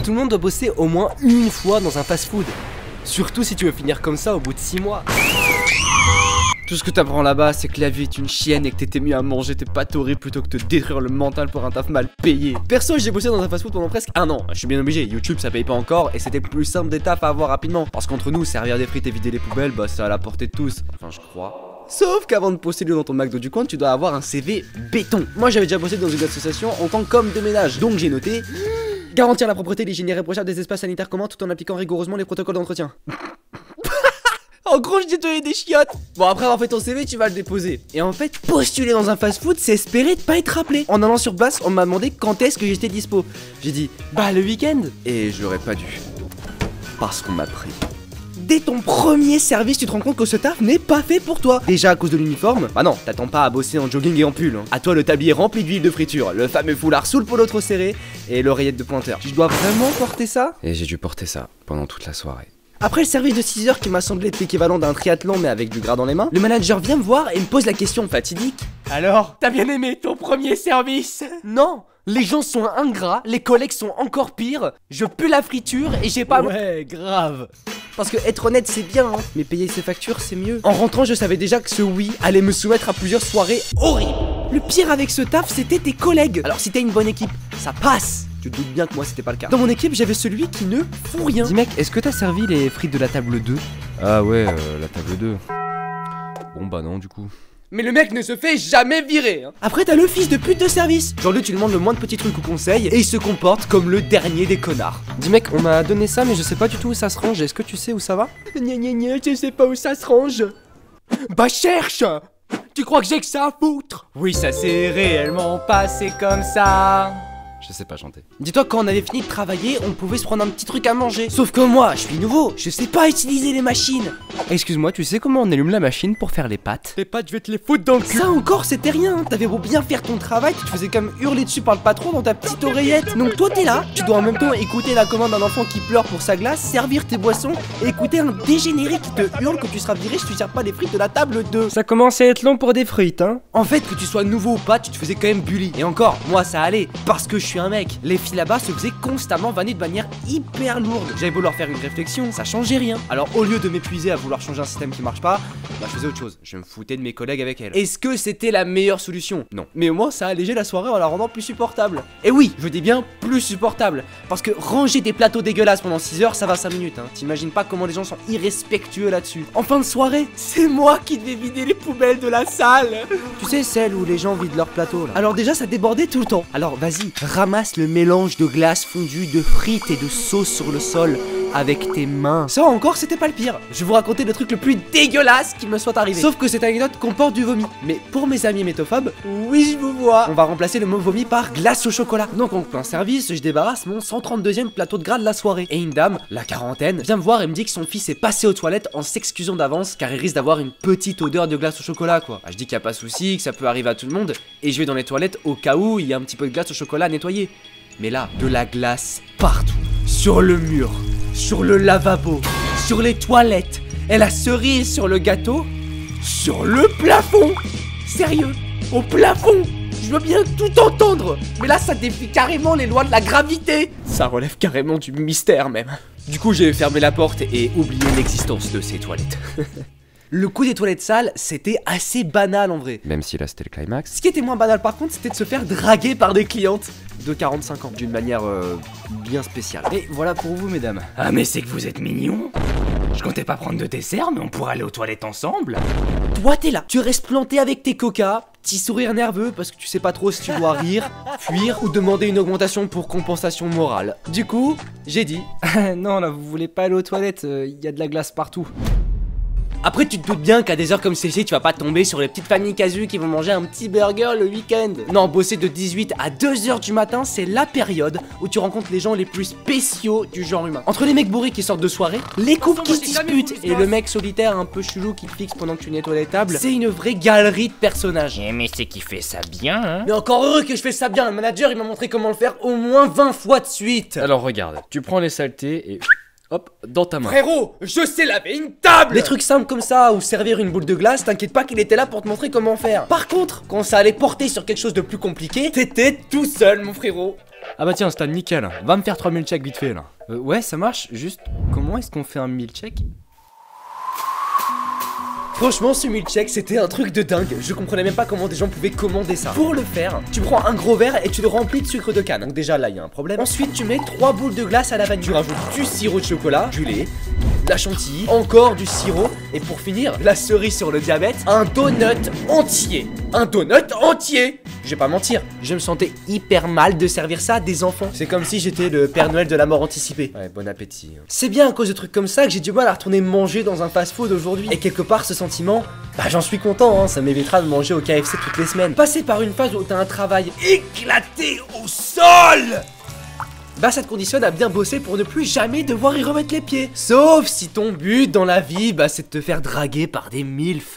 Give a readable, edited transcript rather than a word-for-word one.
tout le monde doit bosser au moins une fois dans un fast-food. Surtout si tu veux finir comme ça au bout de 6 mois. Tout ce que t'apprends là-bas, c'est que la vie est une chienne et que t'étais mieux à manger tes pâtes horribles plutôt que de te détruire le mental pour un taf mal payé. Perso, j'ai bossé dans un fast-food pendant presque 1 an. Je suis bien obligé, YouTube ça paye pas encore et c'était le plus simple des tafs à avoir rapidement. Parce qu'entre nous, servir des frites et vider les poubelles, bah c'est à la portée de tous. Enfin, je crois. Sauf qu'avant de poster dans ton McDo du coin, tu dois avoir un CV béton. Moi, j'avais déjà bossé dans une association en tant qu'homme de ménage, donc j'ai noté garantir la propreté et l'hygiène irréprochable des espaces sanitaires communs tout en appliquant rigoureusement les protocoles d'entretien. En gros, je nettoyais des chiottes. Bon, après avoir fait ton CV, tu vas le déposer. Et en fait, postuler dans un fast-food, c'est espérer de pas être rappelé. En allant sur place, on m'a demandé quand est-ce que j'étais dispo. J'ai dit, bah le week-end. Et je l'aurais pas dû. Parce qu'on m'a pris. Dès ton premier service, tu te rends compte que ce taf n'est pas fait pour toi. Déjà à cause de l'uniforme. Bah non, t'attends pas à bosser en jogging et en pull. À toi le tablier rempli d'huile de friture, le fameux foulard sous le polo trop serré et l'oreillette de pointeur. Tu dois vraiment porter ça? Et j'ai dû porter ça pendant toute la soirée. Après le service de 6 heures qui m'a semblé être l'équivalent d'un triathlon mais avec du gras dans les mains, le manager vient me voir et me pose la question fatidique. Alors, t'as bien aimé ton premier service? Non, les gens sont ingrats, les collègues sont encore pires, je pue la friture et j'ai pas... Ouais, grave. Parce que être honnête c'est bien, hein, mais payer ses factures c'est mieux. En rentrant je savais déjà que ce oui allait me soumettre à plusieurs soirées horribles. Le pire avec ce taf c'était tes collègues. Alors si t'as une bonne équipe, ça passe. Tu te doutes bien que moi c'était pas le cas. Dans mon équipe j'avais celui qui ne fout rien. Dis mec, est-ce que t'as servi les frites de la table 2? Ah ouais, la table 2. Bon bah non du coup. Mais le mec ne se fait jamais virer, hein. Après t'as le fils de pute de service. Genre lui tu lui demandes le moins de petits trucs ou conseils et il se comporte comme le dernier des connards. Dis mec, on m'a donné ça mais je sais pas du tout où ça se range. Est-ce que tu sais où ça va? Gna, je sais pas où ça se range. Bah cherche. Tu crois que j'ai que ça à foutre? Oui, ça s'est réellement passé comme ça. Je sais pas chanter. Dis-toi quand on avait fini de travailler, on pouvait se prendre un petit truc à manger. Sauf que moi, je suis nouveau, je sais pas utiliser les machines. Excuse-moi, tu sais comment on allume la machine pour faire les pâtes? Les pâtes, je vais te les foutre dans le cul. Ça encore, c'était rien. T'avais beau bien faire ton travail, tu te faisais comme hurler dessus par le patron dans ta petite oreillette. Donc toi, t'es là, tu dois en même temps écouter la commande d'un enfant qui pleure pour sa glace, servir tes boissons et écouter un dégénéré qui te hurle que tu seras viré si tu sers pas les frites de la table 2. Ça commence à être long pour des frites, hein. En fait, que tu sois nouveau ou pas, tu te faisais quand même bully. Et encore, moi ça allait, parce que je suis un mec. Les filles là-bas se faisaient constamment vanner de manière hyper lourde. J'avais beau leur faire une réflexion, ça changeait rien. Alors au lieu de m'épuiser à vouloir changer un système qui marche pas, bah je faisais autre chose. Je me foutais de mes collègues avec elles. Est-ce que c'était la meilleure solution? Non. Mais au moins ça allégeait la soirée en la rendant plus supportable. Et oui, je dis bien plus supportable. Parce que ranger des plateaux dégueulasses pendant 6 heures, ça va 5 minutes, hein. T'imagines pas comment les gens sont irrespectueux là-dessus. En fin de soirée, c'est moi qui devais vider les poubelles de la salle. Tu sais, celle où les gens vident leur plateau là. Alors déjà ça débordait tout le temps. Alors vas-y, ramasse le mélange de glace fondue, de frites et de sauce sur le sol avec tes mains. Ça encore c'était pas le pire. Je vais vous raconter le truc le plus dégueulasse qui me soit arrivé. Sauf que cette anecdote comporte du vomi. Mais pour mes amis métophobes, oui je vous vois, on va remplacer le mot vomi par glace au chocolat. Donc en plein service, je débarrasse mon 132e plateau de gras de la soirée. Et une dame, la quarantaine, vient me voir et me dit que son fils est passé aux toilettes en s'excusant d'avance car il risque d'avoir une petite odeur de glace au chocolat quoi. Je dis qu'il y a pas de souci, que ça peut arriver à tout le monde et je vais dans les toilettes au cas où il y a un petit peu de glace au chocolat à nettoyer. Mais là, de la glace partout. Sur le mur, sur le lavabo, sur les toilettes, et la cerise sur le gâteau, sur le plafond. Sérieux, au plafond. Je veux bien tout entendre, mais là ça défie carrément les lois de la gravité. Ça relève carrément du mystère même. Du coup j'ai fermé la porte et oublié l'existence de ces toilettes. Le coup des toilettes sales, c'était assez banal en vrai. Même si là c'était le climax. Ce qui était moins banal par contre, c'était de se faire draguer par des clientes de 45 ans, d'une manière bien spéciale. Et voilà pour vous mesdames. Ah mais c'est que vous êtes mignons. Je comptais pas prendre de dessert, mais on pourrait aller aux toilettes ensemble. Toi t'es là, tu restes planté avec tes coca, petit sourire nerveux parce que tu sais pas trop si tu dois rire, fuir ou demander une augmentation pour compensation morale. Du coup, j'ai dit non là vous voulez pas aller aux toilettes, il y a de la glace partout. Après tu te doutes bien qu'à des heures comme celle-ci tu vas pas tomber sur les petites familles casu qui vont manger un petit burger le week-end. Non, bosser de 18 à 2h du matin c'est la période où tu rencontres les gens les plus spéciaux du genre humain. Entre les mecs bourrés qui sortent de soirée, les couples qui se disputent et le mec solitaire un peu chelou qui te fixe pendant que tu nettoies les tables, c'est une vraie galerie de personnages. Mais c'est qui fait ça bien hein. Mais encore heureux que je fais ça bien, le manager il m'a montré comment le faire au moins 20 fois de suite. Alors regarde, tu prends les saletés et... hop, dans ta main. Frérot, je sais laver une table. Les trucs simples comme ça, ou servir une boule de glace, t'inquiète pas qu'il était là pour te montrer comment faire. Par contre, quand ça allait porter sur quelque chose de plus compliqué, t'étais tout seul mon frérot. Ah bah tiens Stan, nickel. Va me faire 3 milkshakes vite fait là. Ouais, ça marche. Juste, comment est-ce qu'on fait un milkshake? Franchement, ce milkshake, c'était un truc de dingue. Je comprenais même pas comment des gens pouvaient commander ça. Pour le faire, tu prends un gros verre et tu le remplis de sucre de canne. Donc déjà là, il y a un problème. Ensuite, tu mets 3 boules de glace à la vanille. Tu rajoutes du sirop de chocolat, du lait, de la chantilly, encore du sirop. Et pour finir, la cerise sur le diabète, un donut entier. Un donut entier. Je vais pas mentir, je me sentais hyper mal de servir ça à des enfants. C'est comme si j'étais le Père Noël de la mort anticipée. Ouais, bon appétit. C'est bien à cause de trucs comme ça que j'ai du mal à retourner manger dans un fast-food aujourd'hui. Et quelque part, ce sentiment, bah j'en suis content, hein, ça m'évitera de manger au KFC toutes les semaines. Passer par une phase où t'as un travail éclaté au sol, bah ça te conditionne à bien bosser pour ne plus jamais devoir y remettre les pieds. Sauf si ton but dans la vie, bah c'est de te faire draguer par des milfs.